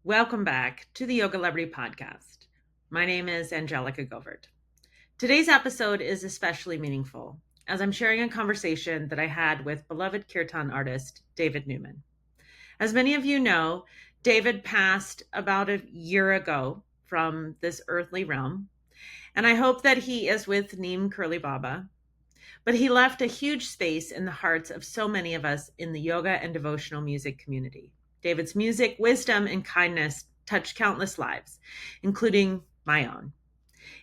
Welcome back to the Yogalebrity podcast. My name is Angelica Govert. Today's episode is especially meaningful as I'm sharing a conversation that I had with beloved kirtan artist David Newman. As many of you know, David passed about a year ago from this earthly realm, and I hope that he is with Neem Curly Baba. But he left a huge space in the hearts of so many of us in the yoga and devotional music community. David's music, wisdom, and kindness touched countless lives, including my own.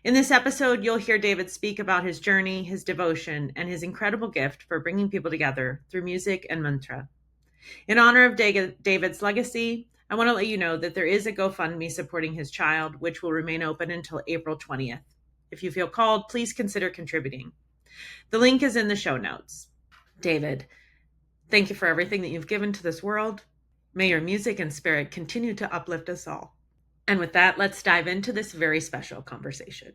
In this episode, you'll hear David speak about his journey, his devotion, and his incredible gift for bringing people together through music and mantra. In honor of David's legacy, I want to let you know that there is a GoFundMe supporting his child, which will remain open until April 20th. If you feel called, please consider contributing. The link is in the show notes. David, thank you for everything that you've given to this world. May your music and spirit continue to uplift us all. And with that, let's dive into this very special conversation.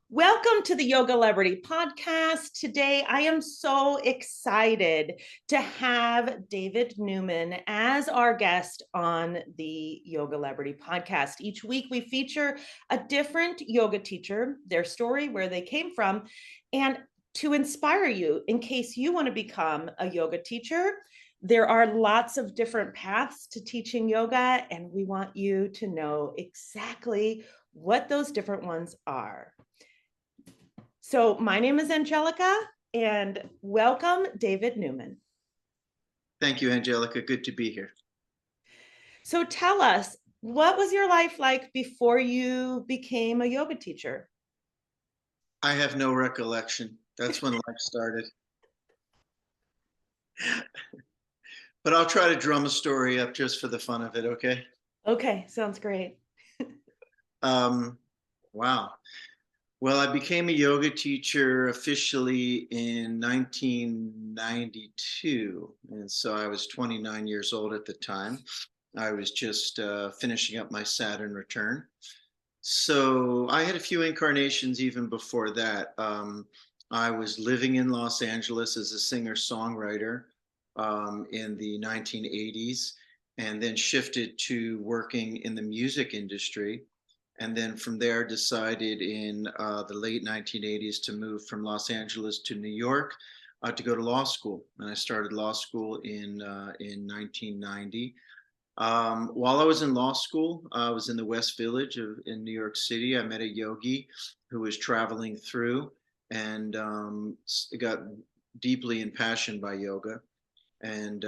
Welcome to the Yogalebrity podcast. Today, I am so excited to have David Newman as our guest on the Yogalebrity podcast. Each week, we feature a different yoga teacher, their story, where they came from, and to inspire you in case you want to become a yoga teacher. There are lots of different paths to teaching yoga, and we want you to know exactly what those different ones are. So my name is Angelica, and welcome, David Newman. Thank you, Angelica. Good to be here. So tell us, what was your life like before you became a yoga teacher? I have no recollection. That's when life started. But I'll try to drum a story up just for the fun of it, okay? Okay, sounds great. Wow. Well, I became a yoga teacher officially in 1992. And so I was 29 years old at the time. I was just finishing up my Saturn return. So I had a few incarnations even before that. I was living in Los Angeles as a singer-songwriter in the 1980s, and then shifted to working in the music industry. And then from there, decided in the late 1980s to move from Los Angeles to New York to go to law school. And I started law school in 1990. While I was in law school, I was in the West Village in New York City. I met a yogi who was traveling through and got deeply impassioned by yoga. And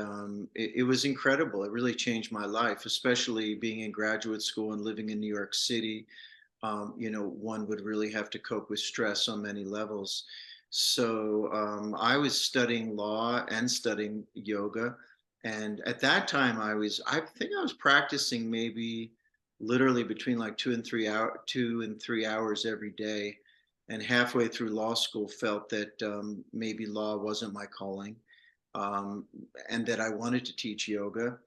it was incredible. It really changed my life, especially being in graduate school and living in New York City. One would really have to cope with stress on many levels. So I was studying law and studying yoga. And at that time, I think I was practicing maybe literally between like 2 and 3 hours every day. And halfway through law school, felt that maybe law wasn't my calling, um, and that I wanted to teach yoga.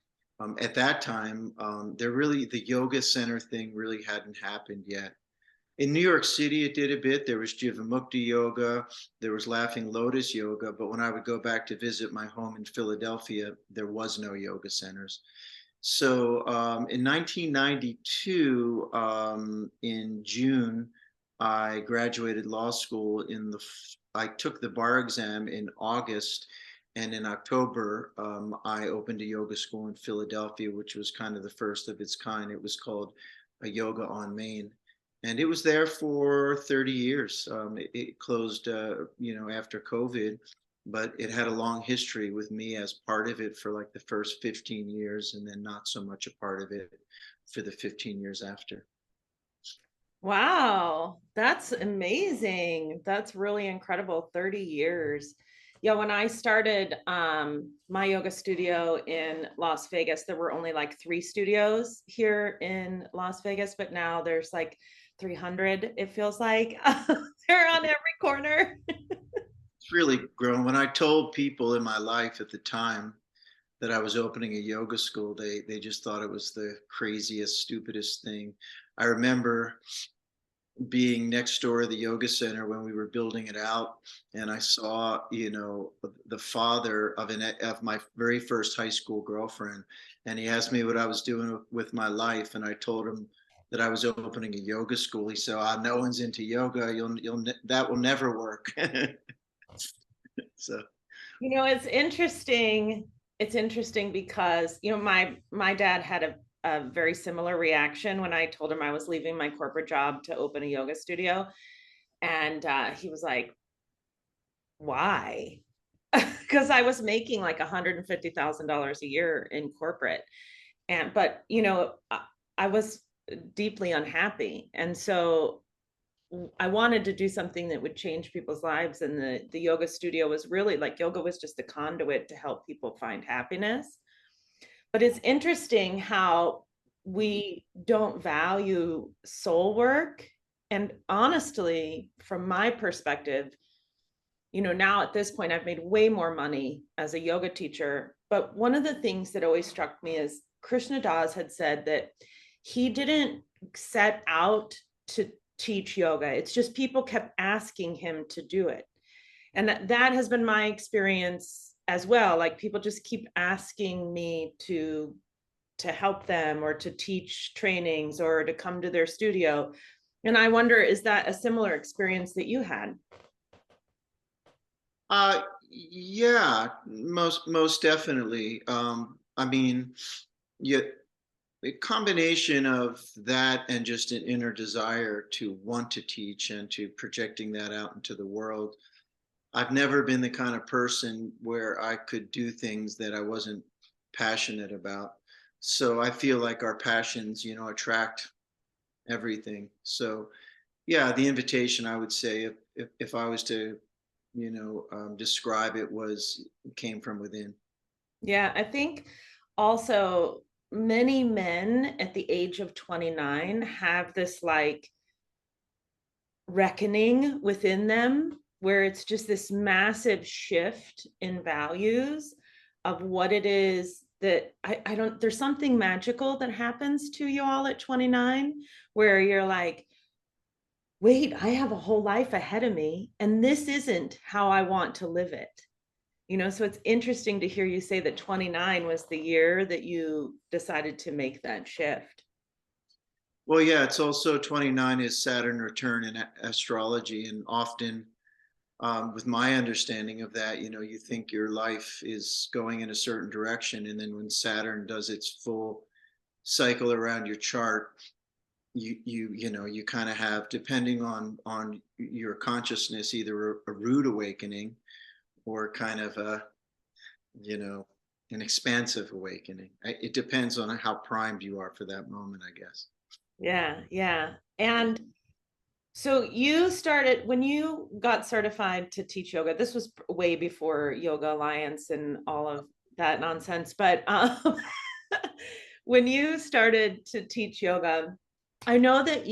At that time, the yoga center thing really hadn't happened yet. In New York City, it did a bit. There was Jivamukti Yoga, there was Laughing Lotus Yoga, but when I would go back to visit my home in Philadelphia, there was no yoga centers. So in 1992, in June, I graduated law school. I took the bar exam in August, and in October, I opened a yoga school in Philadelphia, which was kind of the first of its kind. It was called a Yoga on Main, and it was there for 30 years. It closed, after COVID, but it had a long history with me as part of it for like the first 15 years, and then not so much a part of it for the 15 years after. Wow, that's amazing. That's really incredible. 30 years. Yeah, when I started my yoga studio in Las Vegas, there were only like 3 studios here in Las Vegas, but now there's like 300, it feels like. They're on every corner. It's really grown. When I told people in my life at the time that I was opening a yoga school, they just thought it was the craziest, stupidest thing. I remember being next door to the yoga center when we were building it out, and I saw, the father of my very first high school girlfriend, and he asked me what I was doing with my life, and I told him that I was opening a yoga school. He said, no one's into yoga. That will never work." So, It's interesting. It's interesting because, my dad had a very similar reaction when I told him I was leaving my corporate job to open a yoga studio. And he was like, why? Because I was making like $150,000 a year in corporate. But I was deeply unhappy. And so I wanted to do something that would change people's lives. And the yoga studio was really like, yoga was just a conduit to help people find happiness. But it's interesting how we don't value soul work. And honestly, from my perspective, now at this point, I've made way more money as a yoga teacher. But one of the things that always struck me is Krishna Das had said that he didn't set out to teach yoga. It's just people kept asking him to do it. And that has been my experience as well. Like people just keep asking me to help them or to teach trainings or to come to their studio. And I wonder, is that a similar experience that you had? yeah, most definitely. I mean, yeah, a combination of that and just an inner desire to want to teach and to projecting that out into the world. I've never been the kind of person where I could do things that I wasn't passionate about. So I feel like our passions, attract everything. So yeah, the invitation, I would say, if I was to, describe it, came from within. Yeah, I think also many men at the age of 29 have this like reckoning within them where it's just this massive shift in values of what it is that I don't, there's something magical that happens to you all at 29 where you're like, wait, I have a whole life ahead of me, and this isn't how I want to live it. So it's interesting to hear you say that 29 was the year that you decided to make that shift. Well, yeah, it's also 29 is Saturn return in astrology, and often, with my understanding of that, you think your life is going in a certain direction, and then when Saturn does its full cycle around your chart, you kind of have, depending on your consciousness, either a rude awakening or kind of you know an expansive awakening. It depends on how primed you are for that moment, I guess. Yeah, yeah. And so you started when you got certified to teach yoga. This was way before Yoga Alliance and all of that nonsense. But when you started to teach yoga, I know that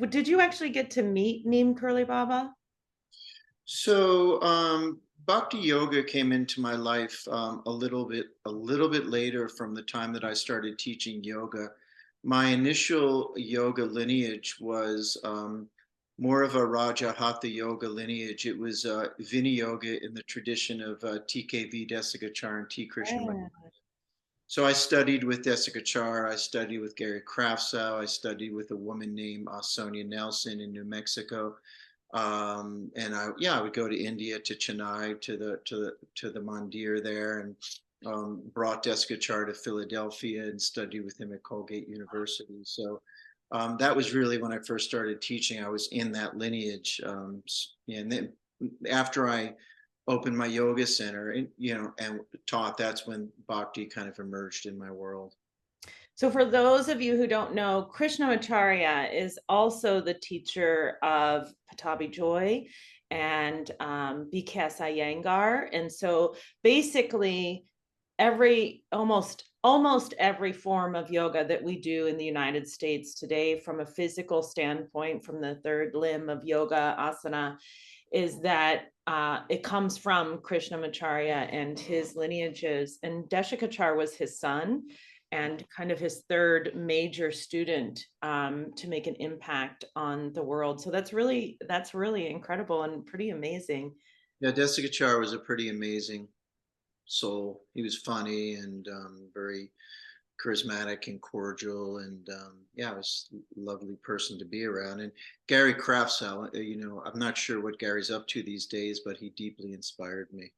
did you actually get to meet Neem Curly Baba? So Bhakti Yoga came into my life a little bit later from the time that I started teaching yoga. My initial yoga lineage was more of a Raja Hatha Yoga lineage. It was Vinaya Yoga in the tradition of TKV Desikachar and T. Krishnamurti. Yeah. So I studied with Desikachar. I studied with Gary Krafsow. I studied with a woman named Sonia Nelson in New Mexico. And I would go to India, to Chennai, to the mandir there, and brought Deskachar to Philadelphia and studied with him at Colgate University. So that was really when I first started teaching. I was in that lineage, and then after I opened my yoga center, and taught, that's when Bhakti kind of emerged in my world. So, for those of you who don't know, Krishnamacharya is also the teacher of Patabi Joy and BKS Iyengar. And so, basically, almost every form of yoga that we do in the United States today, from a physical standpoint, from the third limb of yoga asana, is that it comes from Krishnamacharya and his lineages. And Deshikachar was his son. and kind of his third major student to make an impact on the world. So that's really incredible and pretty amazing. Yeah, Desikachar was a pretty amazing soul. He was funny and very charismatic and cordial, and yeah, it was a lovely person to be around. And Gary Craftsell, I'm not sure what Gary's up to these days, but he deeply inspired me.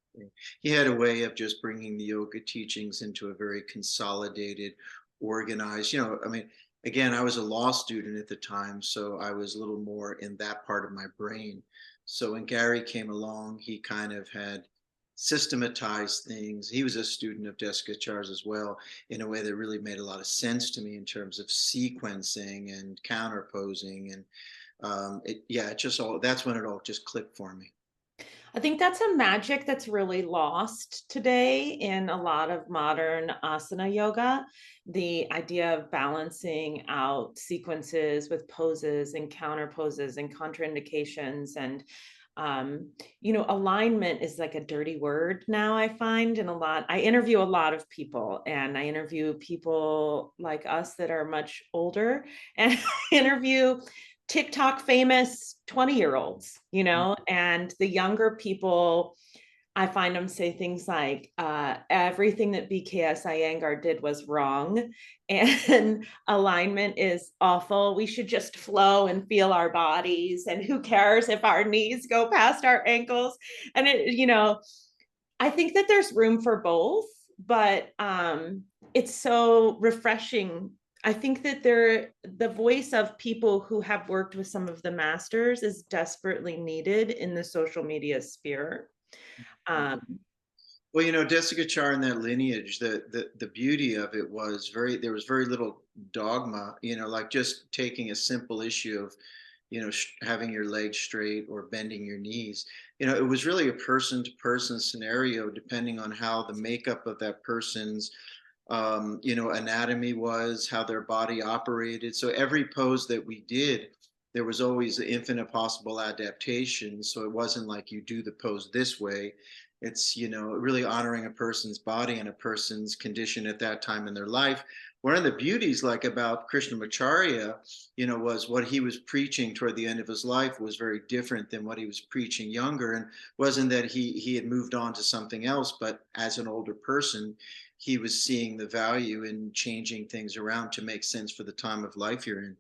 He had a way of just bringing the yoga teachings into a very consolidated, organized. I mean, again, I was a law student at the time, so I was a little more in that part of my brain. So when Gary came along, he kind of had systematized things. He was a student of Desikachar's as well, in a way that really made a lot of sense to me in terms of sequencing and counterposing. And it just all, that's when it all just clicked for me. I think that's a magic that's really lost today in a lot of modern asana yoga. The idea of balancing out sequences with poses and counter poses and contraindications and alignment is like a dirty word now, I find. And I interview a lot of people, and I interview people like us that are much older, and I interview TikTok famous 20-year-olds, and the younger people, I find them say things like, everything that BKS Iyengar did was wrong, and alignment is awful. We should just flow and feel our bodies. And who cares if our knees go past our ankles? And I think that there's room for both, but it's so refreshing. I think that the voice of people who have worked with some of the masters is desperately needed in the social media sphere. Um, Well, Desikachar in that lineage, the beauty of it was there was very little dogma, like just taking a simple issue of, having your legs straight or bending your knees. It was really a person to person scenario, depending on how the makeup of that person's, anatomy was, how their body operated. So every pose that we did, there was always infinite possible adaptation. So it wasn't like you do the pose this way. It's, really honoring a person's body and a person's condition at that time in their life. One of the beauties, like about Krishnamacharya, was what he was preaching toward the end of his life was very different than what he was preaching younger. And wasn't that he had moved on to something else, but as an older person, he was seeing the value in changing things around to make sense for the time of life you're in.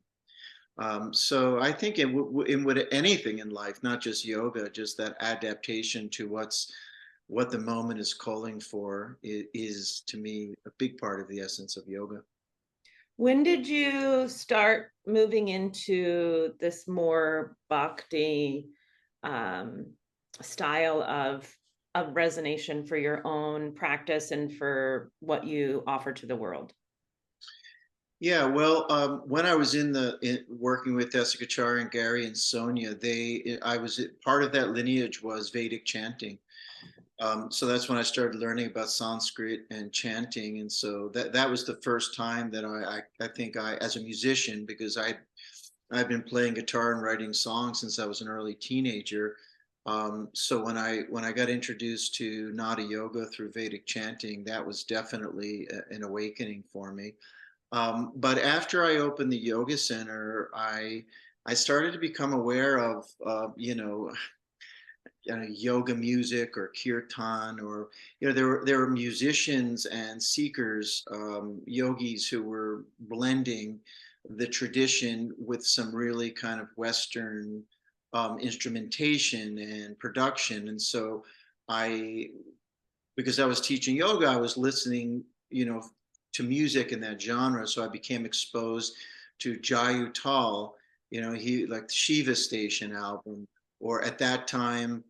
So I think in what anything in life, not just yoga, just that adaptation to what the moment is calling for is to me a big part of the essence of yoga. when did you start moving into this more bhakti um, style of resonation for your own practice and for what you offer to the world? Yeah, well, when I was working with Desikachar and Gary and Sonia, I was part of that lineage was Vedic chanting. So that's when I started learning about Sanskrit and chanting, and so that was the first time that I think as a musician, because I've been playing guitar and writing songs since I was an early teenager. So when I got introduced to Nada Yoga through Vedic chanting, that was definitely an awakening for me. But after I opened the yoga center, I started to become aware of yoga music or kirtan, or there were musicians and seekers, yogis who were blending the tradition with some really kind of Western instrumentation and production. And so I because I was teaching yoga, I was listening, to music in that genre. So I became exposed to Jayu Tal, he like the Shiva Station album, or at that time,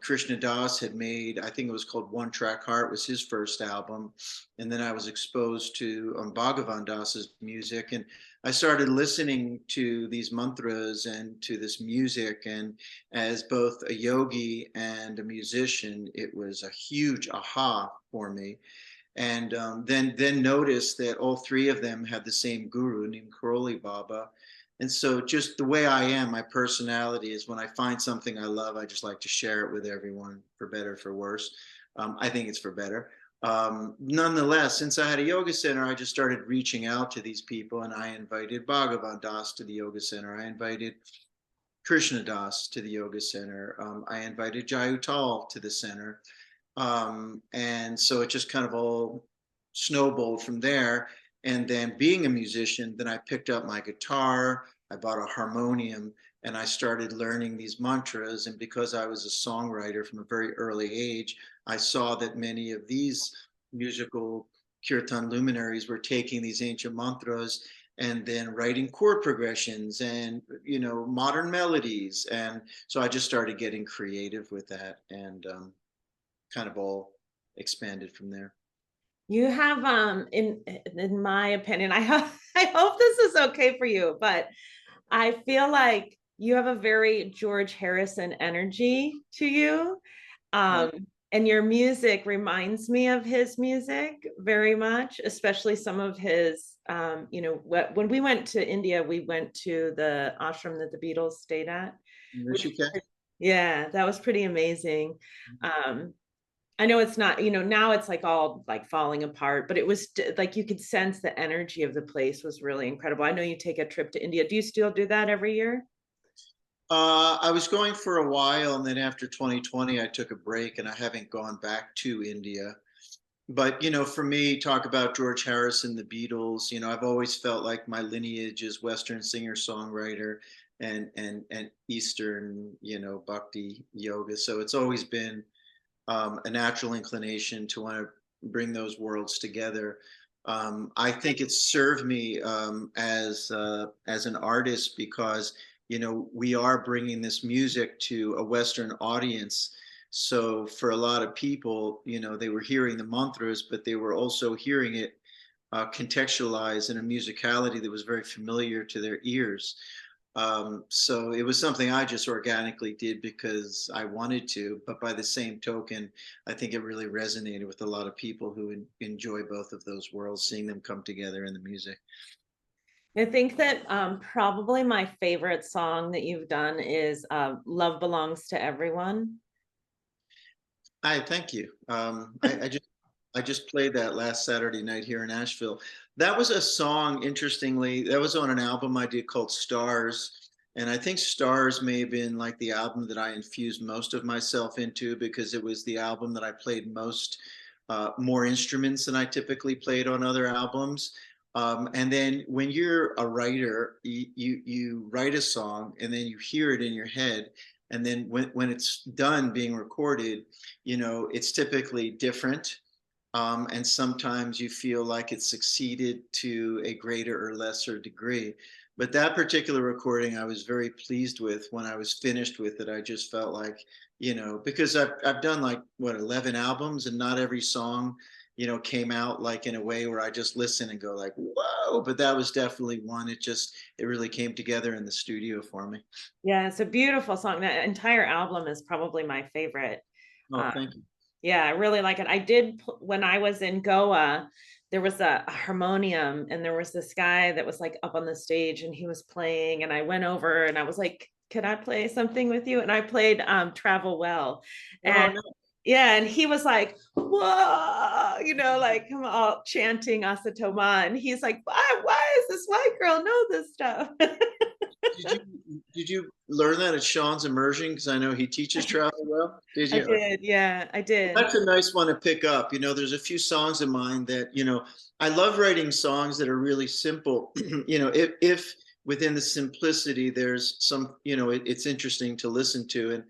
Krishna Das had made, I think it was called One Track Heart was his first album. And then I was exposed to Bhagavan Das's music. And I started listening to these mantras and to this music. And as both a yogi and a musician, it was a huge aha for me. And then noticed that all three of them had the same guru named Karoli Baba. And so just the way I am, my personality is when I find something I love, I just like to share it with everyone, for better, for worse. I think it's for better. Nonetheless, since I had a yoga center, I just started reaching out to these people, and I invited Bhagavan Das to the yoga center. I invited Krishna Das to the yoga center. I invited Jai Uttal to the center. And so it just kind of all snowballed from there. And then being a musician, then I picked up my guitar, I bought a harmonium, and I started learning these mantras. And because I was a songwriter from a very early age, I saw that many of these musical kirtan luminaries were taking these ancient mantras and then writing chord progressions and modern melodies. And so I just started getting creative with that, and kind of all expanded from there. You have, in my opinion, I hope this is okay for you, but I feel like you have a very George Harrison energy to you. Oh, And your music reminds me of his music very much, especially some of his, when we went to India, we went to the ashram that the Beatles stayed at, which, Rishikesh. yeah, that was pretty amazing. I know it's not, now it's like all like falling apart, but it was like you could sense the energy of the place was really incredible. I know you take a trip to India. Do you still do that every year? I was going for a while, and then after 2020, I took a break, and I haven't gone back to India. But for me, talk about George Harrison, the Beatles. I've always felt like my lineage is Western singer-songwriter and Eastern, Bhakti Yoga. So it's always been a natural inclination to want to bring those worlds together. I think it's served me as an artist because we are bringing this music to a Western audience. So for a lot of people, they were hearing the mantras, but they were also hearing it contextualized in a musicality that was very familiar to their ears. So it was something I just organically did because I wanted to, but by the same token, I think it really resonated with a lot of people who enjoy both of those worlds, seeing them come together in the music. I think that probably my favorite song that you've done is Love Belongs to Everyone. I thank you. I just played that last Saturday night here in Asheville. That was a song, interestingly, that was on an album I did called Stars. And I think Stars may have been like the album that I infused most of myself into because it was the album that I played more instruments than I typically played on other albums. And then when you're a writer, you write a song and then you hear it in your head. And then when it's done being recorded, it's typically different, and sometimes you feel like it succeeded to a greater or lesser degree. But that particular recording, I was very pleased with. When I was finished with it, I just felt like, because I've done like what 11 albums, and not every song, came out like in a way where I just listen and go like, whoa. But that was definitely one. It really came together in the studio for me. Yeah, it's a beautiful song. That entire album is probably my favorite. Oh, Uh, thank you. yeah, I really like it. I did when I was in Goa, there was a harmonium and there was this guy that was like up on the stage and he was playing and I went over and I was like, "Could I play something with you?" And I played Travel Well. Oh, And no. yeah, and he was like, "Whoa," like come all chanting Asatoma. And he's like, why is this white girl know this stuff? Did you did you learn that at Sean's immersion? Because I know he teaches travel well. Did I you? did, yeah, I did. That's a nice one to pick up. There's a few songs of mine that, I love writing songs that are really simple. If within the simplicity, there's some, it's interesting to listen to. And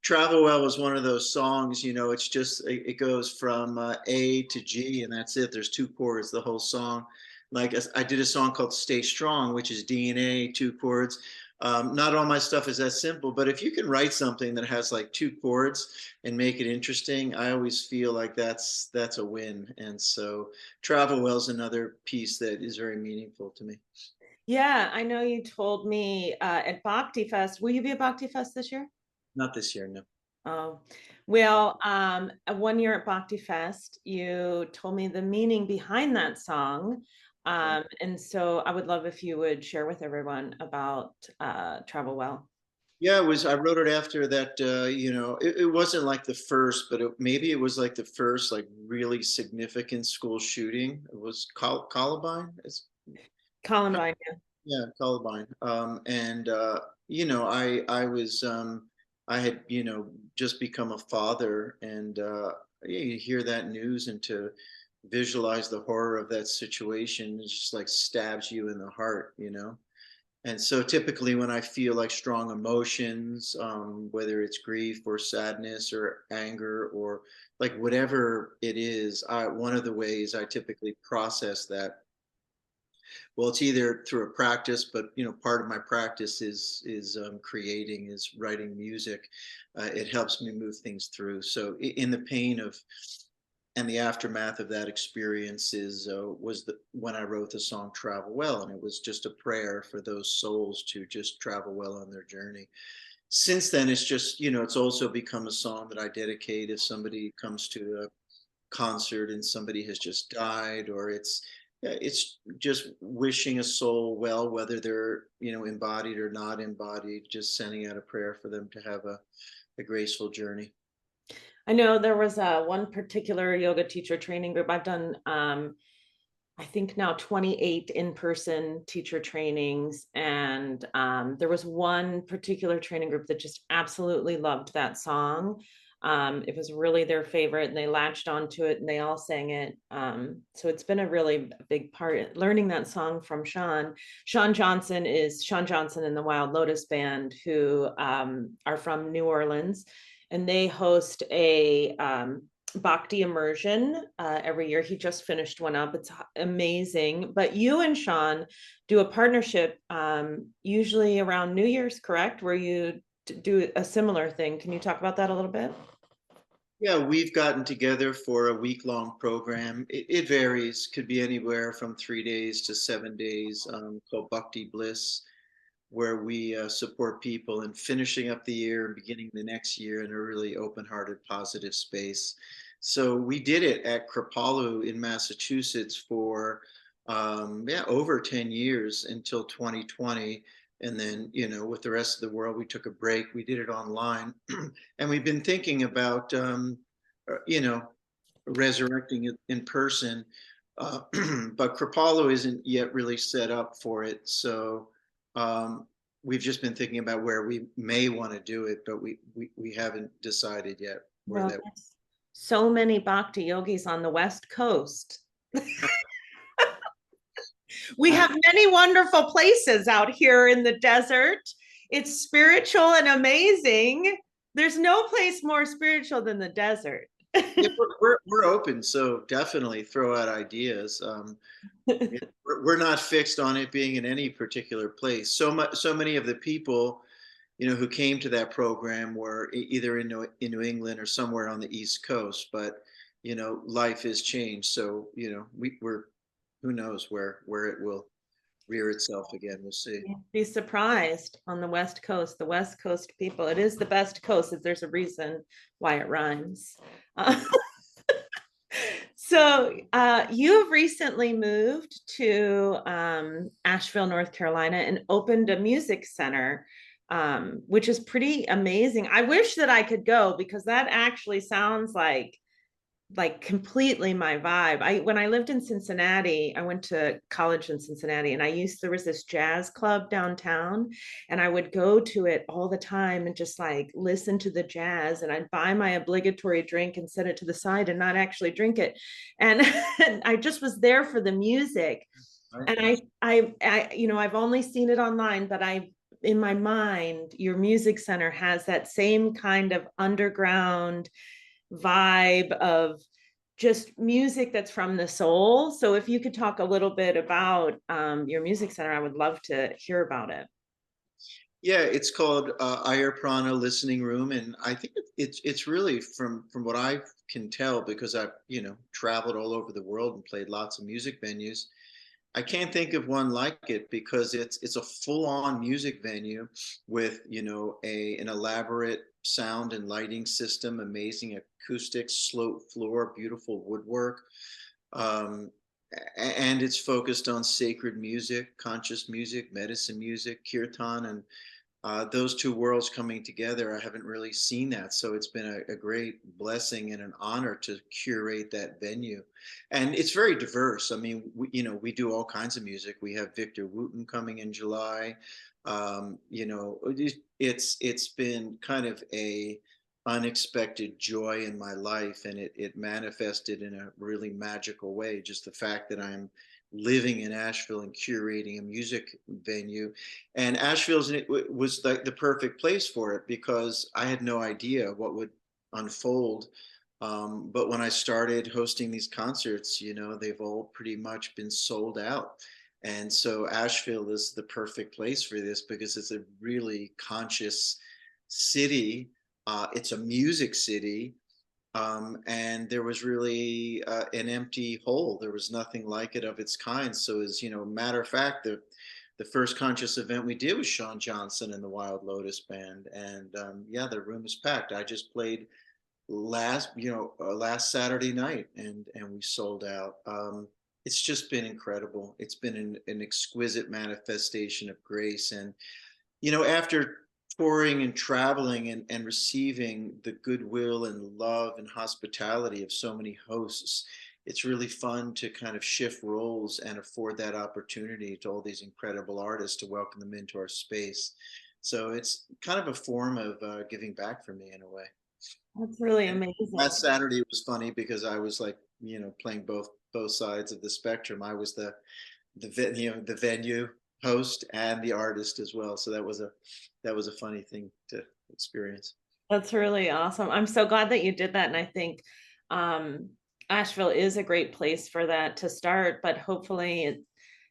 Travel Well was one of those songs, it's just, it goes from A to G and that's it. There's two chords, the whole song. Like I did a song called Stay Strong, which is D and A, two chords. Not all my stuff is that simple, but if you can write something that has like two chords and make it interesting, I always feel like that's a win. And so Travel Well is another piece that is very meaningful to me. Yeah, I know you told me at Bhakti Fest. Will you be at Bhakti Fest this year? Not this year, no. Oh, well, 1 year at Bhakti Fest, you told me the meaning behind that song. And so I would love if you would share with everyone about Travel Well. Yeah, it was. I wrote it after that. It wasn't like the first, but maybe it was like the first, like really significant school shooting. It was Columbine. Columbine. Yeah, Columbine. And I was I had just become a father, and yeah, you hear that news, and to visualize the horror of that situation, it just like stabs you in the heart. And so typically when I feel like strong emotions, whether it's grief or sadness or anger or like whatever it is, one of the ways I typically process that, well, it's either through a practice, but part of my practice is creating, is writing music. It helps me move things through. So in the pain of and the aftermath of that experience was when I wrote the song "Travel Well," and it was just a prayer for those souls to just travel well on their journey. Since then, it's just it's also become a song that I dedicate if somebody comes to a concert and somebody has just died, or it's just wishing a soul well, whether they're embodied or not embodied, just sending out a prayer for them to have a graceful journey. I know there was one particular yoga teacher training group. I've done, I think now 28 in-person teacher trainings. And there was one particular training group that just absolutely loved that song. It was really their favorite and they latched onto it and they all sang it. So it's been a really big part. Learning that song from Sean. Sean Johnson is Sean Johnson and the Wild Lotus Band, who are from New Orleans, and they host a Bhakti immersion every year. He just finished one up. It's amazing. But you and Sean do a partnership usually around New Year's, correct? Where you do a similar thing. Can you talk about that a little bit? Yeah, we've gotten together for a week-long program. It varies, could be anywhere from 3 days to 7 days, called Bhakti Bliss, where we support people in finishing up the year and beginning the next year in a really open-hearted, positive space. So we did it at Kripalu in Massachusetts for yeah, over 10 years until 2020. And then, with the rest of the world, we took a break. We did it online. And we've been thinking about, uh, you know, resurrecting it in person. Uh, but Kripalu isn't yet really set up for it. So um, we've just been thinking about where we may want to do it, but we haven't decided yet where Well, that. there's so many Bhakti yogis on the West Coast. We I, have many wonderful places out here in the desert. It's spiritual and amazing. There's no place more spiritual than the desert. yeah, we're open, so definitely throw out ideas. Yeah, we're not fixed on it being in any particular place. So many of the people, who came to that program were either in New England or somewhere on the East Coast. But life has changed, so we're who knows where it will rear itself again. We'll see. Be surprised on the West Coast, the West Coast people. It is the best coast. There's a reason why it rhymes. So you have recently moved to Asheville, North Carolina, and opened a music center, which is pretty amazing. I wish that I could go because that actually sounds like completely my vibe. When I lived in Cincinnati, I went to college in Cincinnati and there was this jazz club downtown and I would go to it all the time and just like listen to the jazz, and I'd buy my obligatory drink and set it to the side and not actually drink it. And, and I just was there for the music. Right. And I've only seen it online, but in my mind, your music center has that same kind of underground vibe of just music that's from the soul. So if you could talk a little bit about your music center, I would love to hear about it. Yeah, it's called Ayer Prana Listening Room, and I think it's really from what I can tell, because I've traveled all over the world and played lots of music venues. I can't think of one like it, because it's a full-on music venue with a an elaborate sound and lighting system, amazing acoustics, sloped floor, beautiful woodwork, um, and it's focused on sacred music, conscious music, medicine music, kirtan, and those two worlds coming together, I haven't really seen that. So it's been a great blessing and an honor to curate that venue. And it's very diverse. I mean, we do all kinds of music. We have Victor Wooten coming in July. It's been kind of a unexpected joy in my life, and it manifested in a really magical way. Just the fact that I'm living in Asheville and curating a music venue, and Asheville's it was the perfect place for it because I had no idea what would unfold. But when I started hosting these concerts, they've all pretty much been sold out. And so Asheville is the perfect place for this because it's a really conscious city. It's a music city, and there was really an empty hole. There was nothing like it of its kind. So, as matter of fact, the first conscious event we did was Sean Johnson and the Wild Lotus Band, and yeah, the room is packed. I just played last Saturday night, and we sold out. It's just been incredible. It's been an exquisite manifestation of grace, and after touring and traveling and receiving the goodwill and love and hospitality of so many hosts, it's really fun to kind of shift roles and afford that opportunity to all these incredible artists to welcome them into our space. So it's kind of a form of giving back for me in a way. That's really And amazing. last Saturday was funny because I was like, playing both sides of the spectrum. I was the venue host and the artist as well. So that was a funny thing to experience. That's really awesome. I'm so glad that you did that. And I think um, Asheville is a great place for that to start, but hopefully it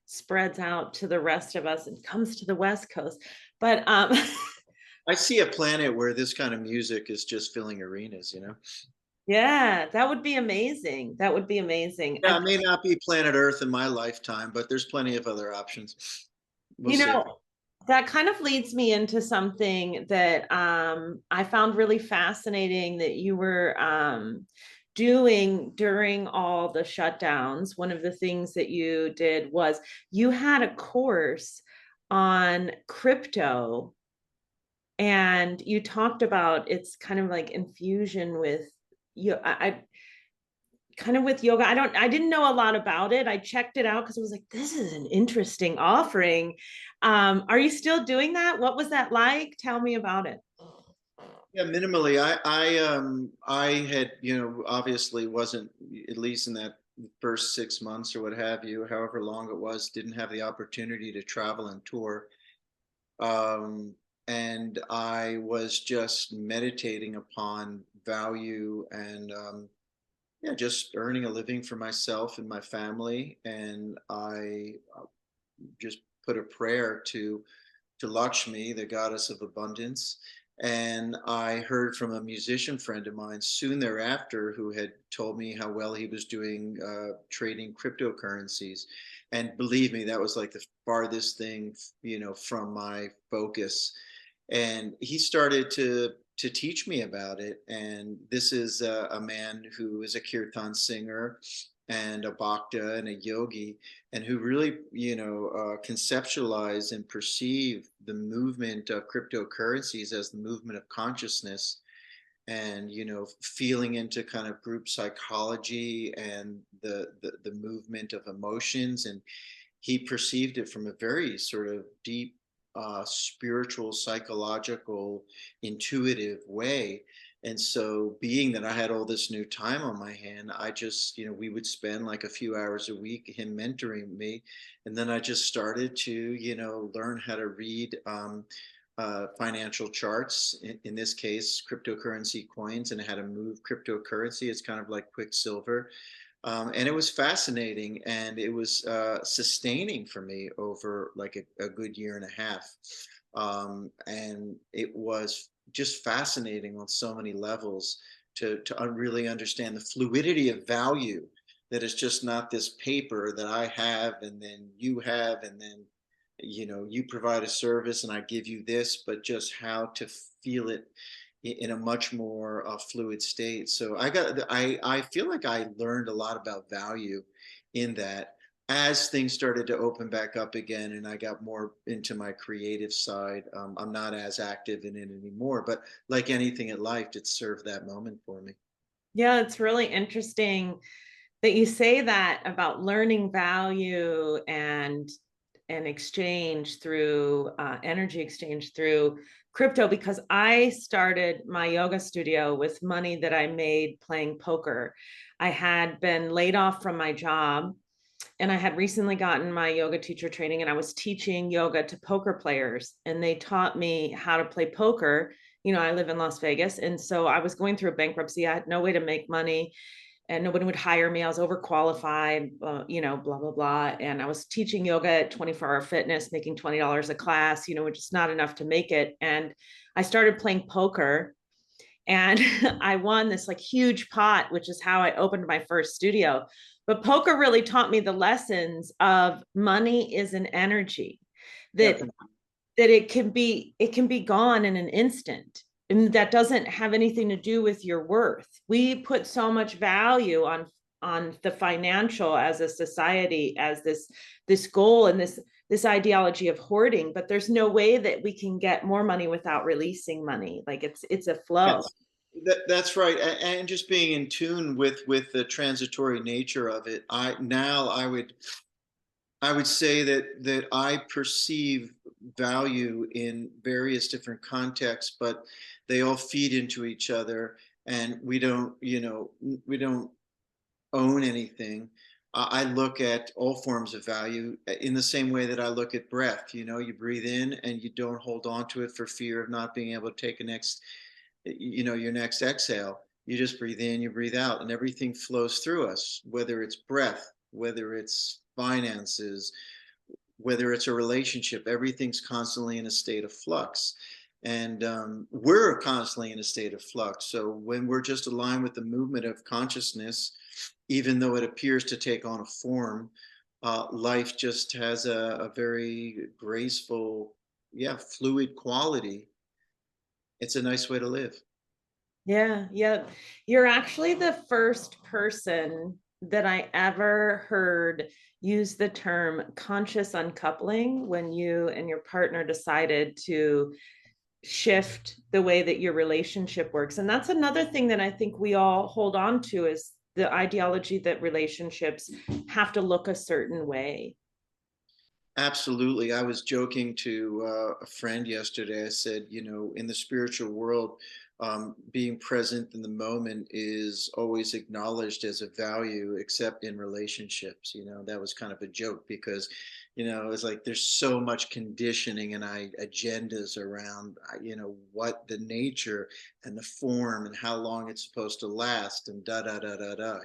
spreads out to the rest of us and comes to the West Coast. But I see a planet where this kind of music is just filling arenas. yeah, that would be amazing. That would be amazing. Yeah, it may not be planet Earth in my lifetime, but there's plenty of other options. We'll You see. know, that kind of leads me into something that I found really fascinating that you were doing during all the shutdowns. One of the things that you did was you had a course on crypto, and you talked about it's kind of like infusion with you. I kind of with yoga. I didn't know a lot about it. I checked it out because I was like, this is an interesting offering. Are you still doing that? What was that like? Tell me about it. Yeah, minimally. I had, obviously wasn't, at least in that first 6 months or what have you, however long it was, didn't have the opportunity to travel and tour. And I was just meditating upon value and yeah, just earning a living for myself and my family. And I just put a prayer to Lakshmi, the goddess of abundance. And I heard from a musician friend of mine soon thereafter who had told me how well he was doing trading cryptocurrencies. And believe me, that was like the farthest thing, from my focus. And he started to teach me about it. And this is a man who is a kirtan singer and a bhakta and a yogi, and who really, conceptualize and perceive the movement of cryptocurrencies as the movement of consciousness, and feeling into kind of group psychology and the movement of emotions. And he perceived it from a very sort of deep spiritual, psychological, intuitive way. And so, being that I had all this new time on my hand, I just, we would spend like a few hours a week, him mentoring me. And then I just started to, learn how to read financial charts, in this case, cryptocurrency coins, and how to move cryptocurrency. It's kind of like Quicksilver. And it was fascinating, and it was sustaining for me over like a good year and a half. And it was just fascinating on so many levels to really understand the fluidity of value, that it's just not this paper that I have and then you have, and then you provide a service and I give you this, but just how to feel it in a much more fluid state. So I feel like I learned a lot about value in that. as things started to open back up again and I got more into my creative side, I'm not as active in it anymore. But like anything in life, it served that moment for me. Yeah, it's really interesting that you say that about learning value and exchange through energy exchange through crypto, because I started my yoga studio with money that I made playing poker. I had been laid off from my job, and I had recently gotten my yoga teacher training, and I was teaching yoga to poker players, and they taught me how to play poker. I live in Las Vegas, and so I was going through a bankruptcy. I had no way to make money, and nobody would hire me. I was overqualified, blah, blah, blah. And I was teaching yoga at 24 Hour Fitness, making $20 a class, which is not enough to make it. And I started playing poker, and I won this like huge pot, which is how I opened my first studio. But poker really taught me the lessons of money is an energy, that Definitely. it can be gone in an instant, and that doesn't have anything to do with your worth. We put so much value on the financial as a society, as this goal and this ideology of hoarding, but there's no way that we can get more money without releasing money. Like it's a flow. Yes, that's right. And just being in tune with the transitory nature of it. I would say that I perceive value in various different contexts, but they all feed into each other, and we don't own anything. I look at all forms of value in the same way that I look at breath. You breathe in and you don't hold on to it for fear of not being able to take your next exhale. You just breathe in, you breathe out, and everything flows through us, whether it's breath, whether it's finances, whether it's a relationship. Everything's constantly in a state of flux. And we're constantly in a state of flux. So when we're just aligned with the movement of consciousness, even though it appears to take on a form, life just has a very graceful, yeah, fluid quality. It's a nice way to live. Yeah, yeah. You're actually the first person that I ever heard use the term conscious uncoupling when you and your partner decided to shift the way that your relationship works. And that's another thing that I think we all hold on to, is the ideology that relationships have to look a certain way. Absolutely. I was joking to a friend yesterday. I said, in the spiritual world, being present in the moment is always acknowledged as a value, except in relationships. That was kind of a joke because, it's like there's so much conditioning and agendas around, what the nature and the form and how long it's supposed to last and da da da da da.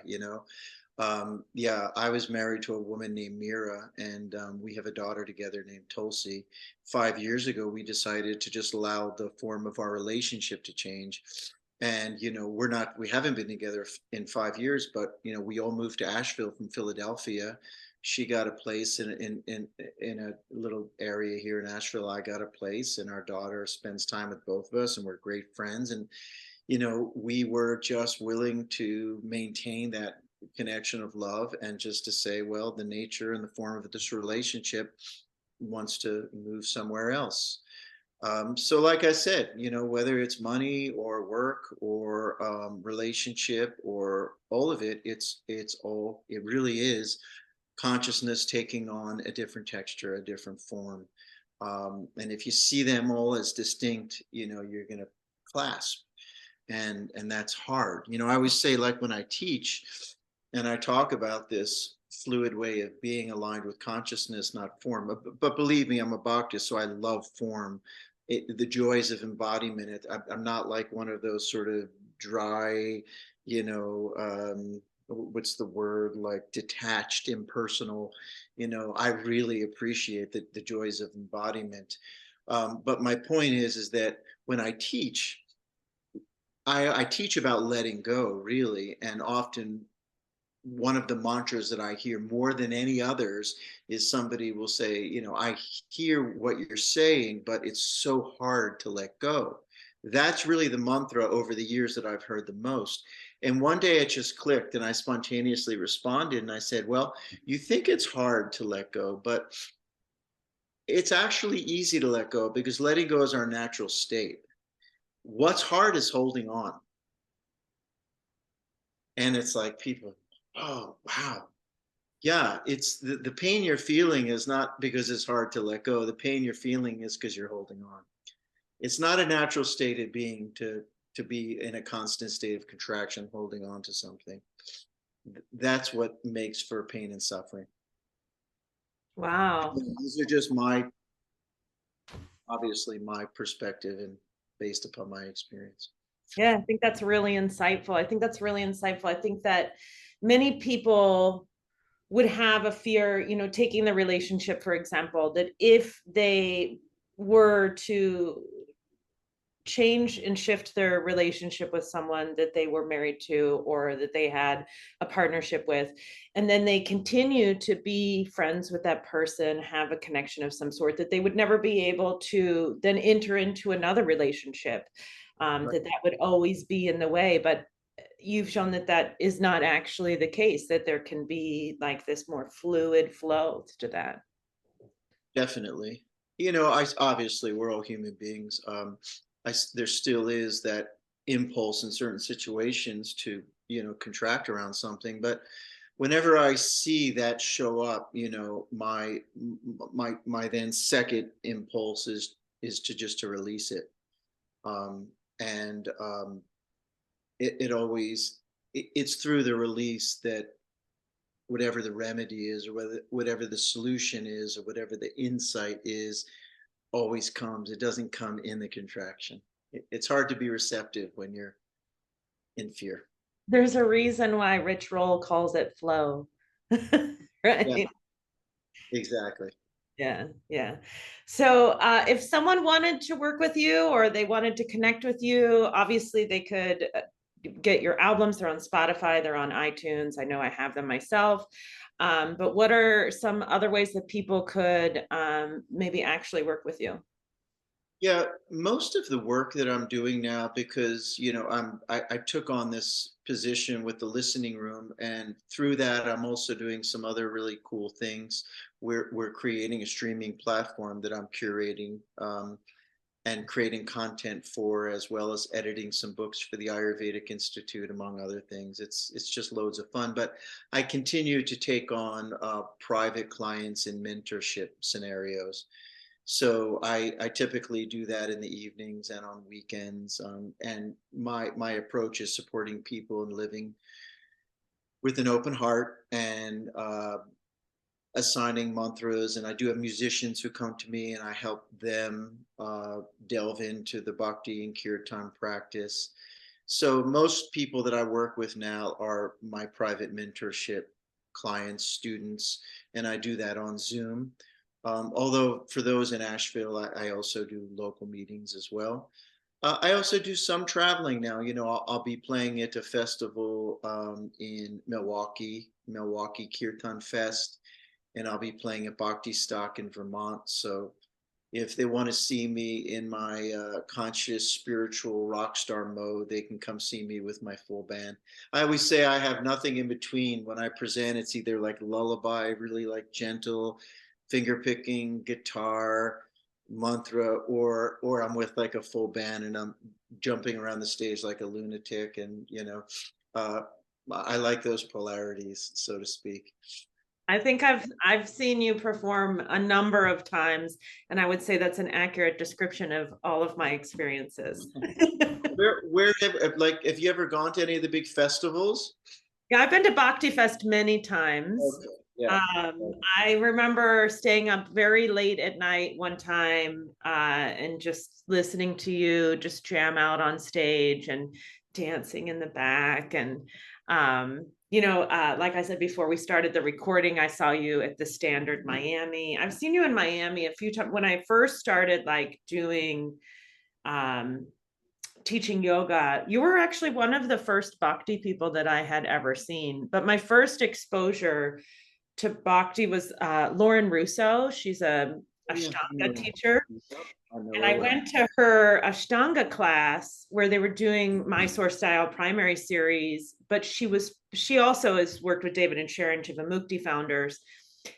Yeah, I was married to a woman named Mira, and we have a daughter together named Tulsi. 5 years ago, we decided to just allow the form of our relationship to change. And we haven't been together in 5 years, but we all moved to Asheville from Philadelphia. She got a place in a little area here in Asheville. I got a place, and our daughter spends time with both of us, and we're great friends. And we were just willing to maintain that connection of love, and just to say, well, the nature and the form of this relationship wants to move somewhere else. So, like I said, whether it's money or work or relationship or all of it, it really is consciousness taking on a different texture, a different form. And if you see them all as distinct, you're going to clasp, and that's hard. I always say, like when I teach and I talk about this fluid way of being aligned with consciousness, not form. But believe me, I'm a Bhakti, so I love form. The joys of embodiment. I'm not like one of those sort of dry, what's the word, like detached, impersonal. I really appreciate the joys of embodiment. But my point is that when I teach, I teach about letting go, really, and often one of the mantras that I hear more than any others is somebody will say, I hear what you're saying, but it's so hard to let go. That's really the mantra over the years that I've heard the most. And one day it just clicked and I spontaneously responded and I said, well, you think it's hard to let go, but it's actually easy to let go because letting go is our natural state. What's hard is holding on. And it's like people, oh, wow. Yeah, it's the pain you're feeling is not because it's hard to let go. The pain you're feeling is because you're holding on. It's not a natural state of being to be in a constant state of contraction, holding on to something. That's what makes for pain and suffering. Wow. These are just my, obviously my perspective and based upon my experience. Yeah, I think that's really insightful. I think that's really insightful. I think that many people would have a fear, taking the relationship, for example, that if they were to change and shift their relationship with someone that they were married to or that they had a partnership with, and then they continue to be friends with that person, have a connection of some sort, that they would never be able to then enter into another relationship, Right. that would always be in the way. But you've shown that that is not actually the case, that there can be like this more fluid flow to that. Definitely. I obviously we're all human beings. There still is that impulse in certain situations to, contract around something. But whenever I see that show up, my then second impulse is to just to release it. And it always it's through the release that whatever the remedy is, or whatever the solution is, or whatever the insight is, always comes. It doesn't come in the contraction. It's hard to be receptive when you're in fear. There's a reason why Rich Roll calls it flow. Yeah, Right. exactly. Yeah, yeah. So if someone wanted to work with you or they wanted to connect with you, obviously they could get your albums. They're on Spotify, they're on iTunes. I know I have them myself. But what are some other ways that people could maybe actually work with you? Yeah, most of the work that I'm doing now, because I took on this position with the listening room, and through that, I'm also doing some other really cool things. We're creating a streaming platform that I'm curating, and creating content for, as well as editing some books for the Ayurvedic Institute, among other things. It's just loads of fun. But I continue to take on private clients in mentorship scenarios. So I typically do that in the evenings and on weekends. And my approach is supporting people and living with an open heart, and assigning mantras. And I do have musicians who come to me and I help them delve into the bhakti and kirtan practice. So most people that I work with now are my private mentorship clients, students, and I do that on Zoom. Although for those in Asheville, I also do local meetings as well. I also do some traveling now. I'll be playing at a festival in Milwaukee Kirtan Fest, and I'll be playing at Bhakti Stock in Vermont. So if they want to see me in my conscious spiritual rock star mode, they can come see me with my full band. I always say I have nothing in between. When I present, it's either like lullaby, really like gentle finger picking, guitar, mantra, or I'm with like a full band and I'm jumping around the stage like a lunatic. And uh, I like those polarities, so to speak. I think I've seen you perform a number of times, and I would say that's an accurate description of all of my experiences. Where have you ever gone to any of the big festivals? Yeah, I've been to Bhakti Fest many times. Okay. Yeah. I remember staying up very late at night one time and just listening to you just jam out on stage and dancing in the back. And, like I said before we started the recording, I saw you at the Standard Miami. I've seen you in Miami a few times. When I first started like doing um, teaching yoga, you were actually one of the first bhakti people that I had ever seen. But my first exposure to bhakti was Lauren Russo. She's a Yeah, Ashtanga teacher. I know And her I well. went to her Ashtanga class where they were doing Mysore style primary series, but she also has worked with David and Sharon Jivamukti founders.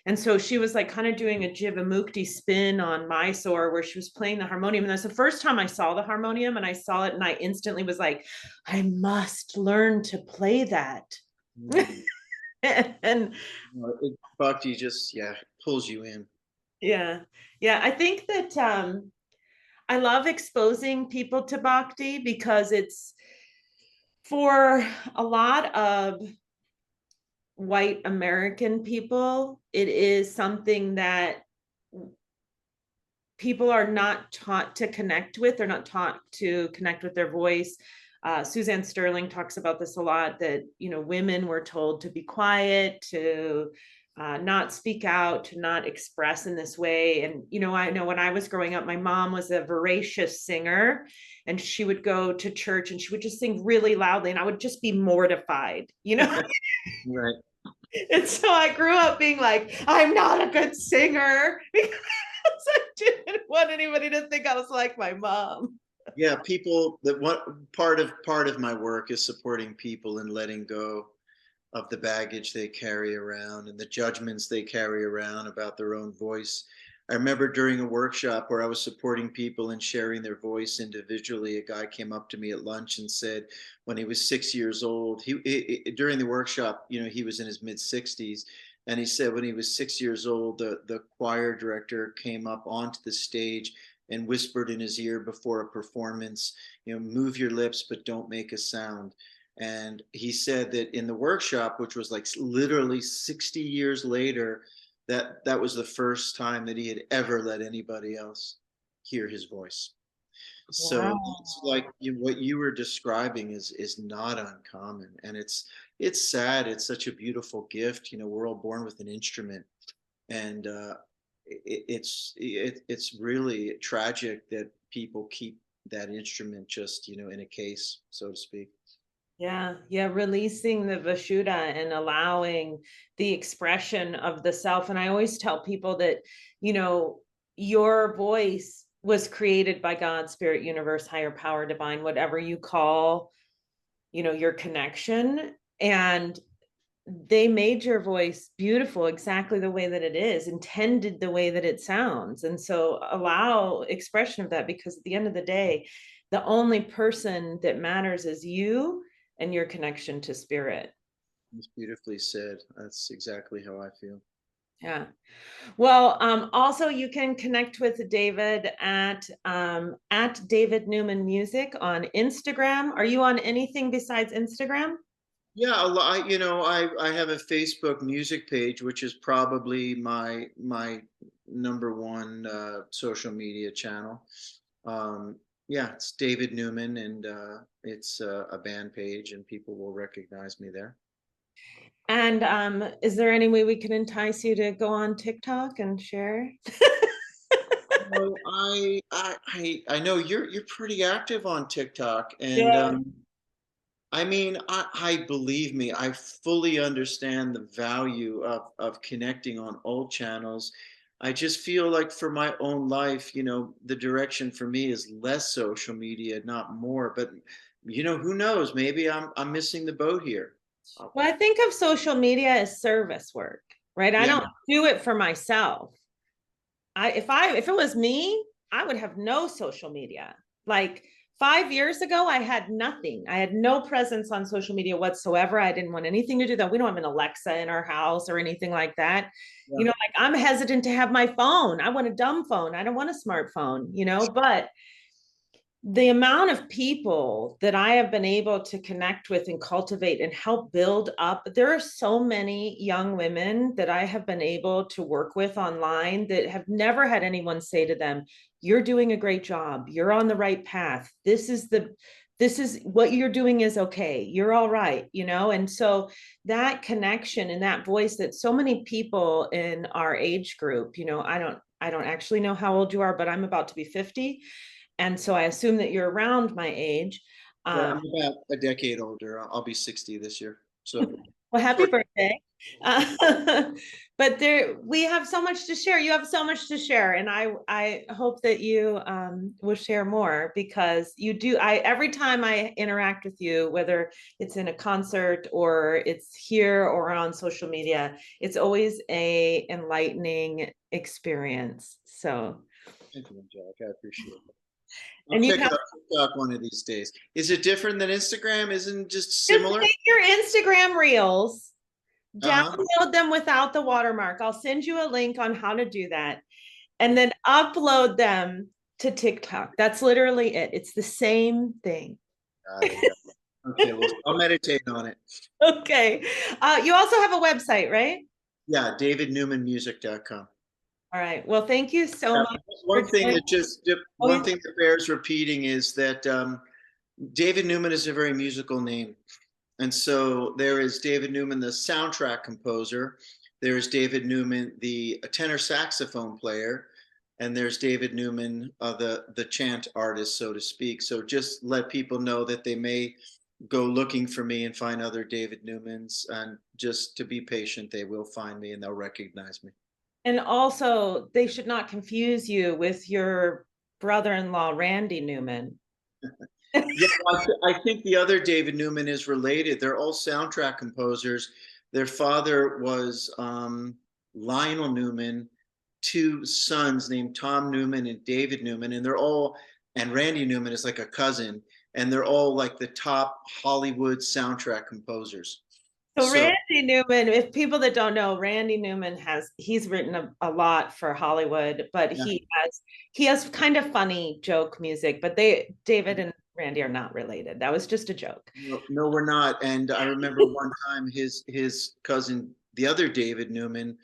And so she was like kind of doing a Jivamukti spin on Mysore where she was playing the harmonium. And that's the first time I saw the harmonium, and I saw it and I instantly was like, I must learn to play that. Mm. And Bhakti just, yeah, pulls you in. yeah, yeah, I think that I love exposing people to bhakti because it's for a lot of white American people, it is something that people are not taught to connect with. They're not taught to connect with their voice. Suzanne Sterling talks about this a lot, that, women were told to be quiet, to not speak out, to not express in this way. And, I know when I was growing up, my mom was a voracious singer, and she would go to church and she would just sing really loudly, and I would just be mortified. Right. And so I grew up being like, I'm not a good singer because I didn't want anybody to think I was like my mom. Yeah, people that what part of my work is supporting people and letting go of the baggage they carry around and the judgments they carry around about their own voice. I remember during a workshop where I was supporting people and sharing their voice individually, a guy came up to me at lunch and said when he was 6 years old, during the workshop, he was in his mid 60s. And he said when he was 6 years old, the choir director came up onto the stage and whispered in his ear before a performance, move your lips, but don't make a sound. And he said that in the workshop, which was like literally 60 years later, that was the first time that he had ever let anybody else hear his voice. So Wow. it's like what you were describing is not uncommon, and it's sad. It's such a beautiful gift. We're all born with an instrument, and it's really tragic that people keep that instrument just in a case, so to speak. Yeah, yeah, releasing the Vashuddha and allowing the expression of the self. And I always tell people that, you know, your voice was created by God, spirit, universe, higher power, divine, whatever you call, your connection. And they made your voice beautiful exactly the way that it is, intended the way that it sounds. And so allow expression of that, because at the end of the day, the only person that matters is you and your connection to spirit. It's beautifully said. That's exactly how I feel. Yeah. Well, also you can connect with David at David Newman Music on Instagram. Are you on anything besides Instagram? Yeah, a lot. I have a Facebook music page, which is probably my number one social media channel. Um, yeah, it's David Newman, and it's a band page, and people will recognize me there. And is there any way we can entice you to go on TikTok and share? Well, I know you're pretty active on TikTok, and Yeah. I mean, I believe me, I fully understand the value of connecting on all channels. I just feel like for my own life, the direction for me is less social media, not more. But who knows? Maybe I'm missing the boat here. Well, I think of social media as service work, right? I Yeah, don't do it for myself. If it was me, I would have no social media. Like 5 years ago, I had nothing. I had no presence on social media whatsoever. I didn't want anything to do that. We don't have an Alexa in our house or anything like that. yeah, Like I'm hesitant to have my phone. I want a dumb phone. I don't want a smartphone, but the amount of people that I have been able to connect with and cultivate and help build up. There are so many young women that I have been able to work with online that have never had anyone say to them, you're doing a great job. You're on the right path. This is what you're doing is okay. You're all right. And so that connection and that voice that so many people in our age group, I don't actually know how old you are, but I'm about to be 50, and so I assume that you're around my age. yeah. Um, I'm about a decade older. I'll be 60 this year. So well, happy short. birthday. Uh, but there, we have so much to share. You have so much to share, and I hope that you will share more because you do. I every time I interact with you, whether it's in a concert or it's here or on social media, it's always a enlightening experience. So, Thank you, Angelica. I appreciate it. I'll and you check have out TikTok one of these days. Is it different than Instagram? Isn't it just just similar? take your Instagram reels, Uh-huh. download them without the watermark. I'll send you a link on how to do that and then upload them to TikTok. That's literally it. It's the same thing. Got it. Got it. Okay, well, I'll meditate on it. Okay. You also have a website, right? Yeah, davidnewmanmusic.com. All right. Well, thank you so Yeah, much for one thing joining. that just Oh, one thing that bears repeating is that David Newman is a very musical name. And so there is David Newman, the soundtrack composer. There's David Newman, the tenor saxophone player, and there's David Newman, the chant artist, so to speak. So just let people know that they may go looking for me and find other David Newmans, and just to be patient, they will find me and they'll recognize me. and also, they should not confuse you with your brother-in-law, Randy Newman. Yeah, I think the other David Newman is related. They're all soundtrack composers. Their father was Lionel Newman, two sons named Tom Newman and David Newman, and they're all, and Randy Newman is like a cousin, and they're all like the top Hollywood soundtrack composers. So So Randy Newman, if people that don't know, Randy Newman he's written a lot for Hollywood, but yeah, he has kind of funny joke music, but David and Randy are not related. That was just a joke. no, no, we're not. And I remember one time his cousin, the other David Newman,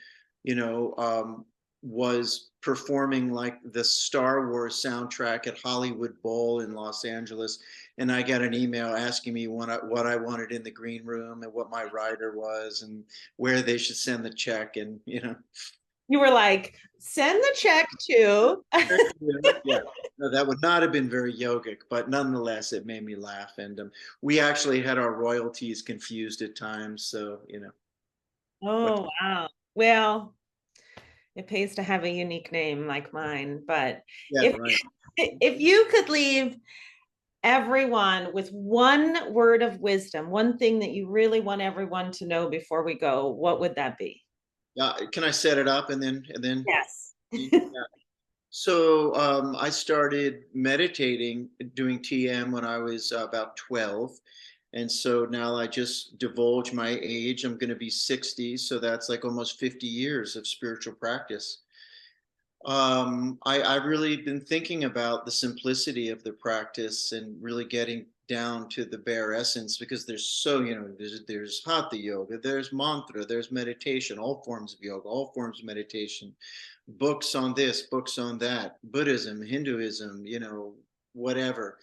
you know, was performing like the Star Wars soundtrack at Hollywood Bowl in Los Angeles, and I got an email asking me what I wanted in the green room and what my rider was and where they should send the check, and You were like, send the check to. yeah, no, that would not have been very yogic, but nonetheless, it made me laugh. And we actually had our royalties confused at times. So, what? Oh, wow. Well, it pays to have a unique name like mine, but Yeah, if right. if you could leave everyone with one word of wisdom, one thing that you really want everyone to know before we go, what would that be? Yeah, can I set it up and then? Yes. Yeah. So I started meditating, doing TM when I was about 12. And so now I just divulge my age. I'm going to be 60. So that's like almost 50 years of spiritual practice. I've really been thinking about the simplicity of the practice and really getting down to the bare essence, because there's so, there's hatha yoga, there's mantra, there's meditation, all forms of yoga, all forms of meditation, books on this, books on that, Buddhism, Hinduism, whatever.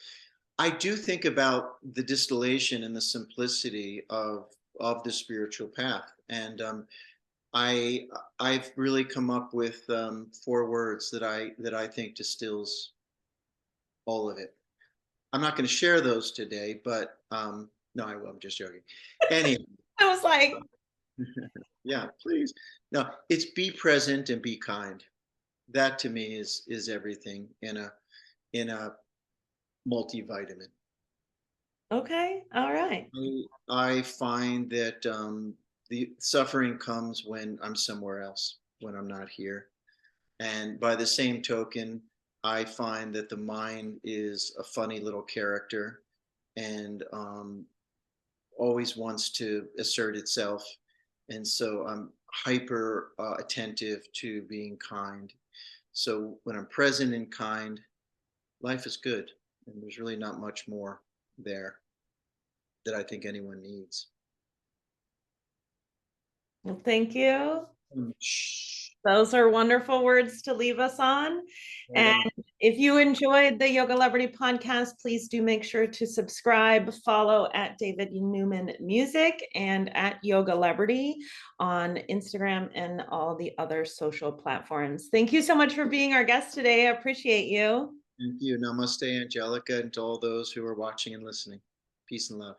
I do think about the distillation and the simplicity of the spiritual path. And I I've really come up with four words that I think distills all of it. I'm not going to share those today, but no, I will. I'm just joking. Anyway, I was like, yeah, please. No, it's be present and be kind. That to me is everything in a multivitamin. okay, all right. I find that the suffering comes when I'm somewhere else, when I'm not here. And by the same token, I find that the mind is a funny little character and always wants to assert itself. And so I'm hyper attentive to being kind. So when I'm present and kind, life is good. And there's really not much more there that I think anyone needs. Well, thank you. Shh. Those are wonderful words to leave us on. Right And on. if you enjoyed the Yogalebrity podcast, please do make sure to subscribe, follow at David Newman Music and at Yogalebrity on Instagram and all the other social platforms. Thank you so much for being our guest today. I appreciate you. Thank you. Namaste, Angelica, and to all those who are watching and listening. Peace and love.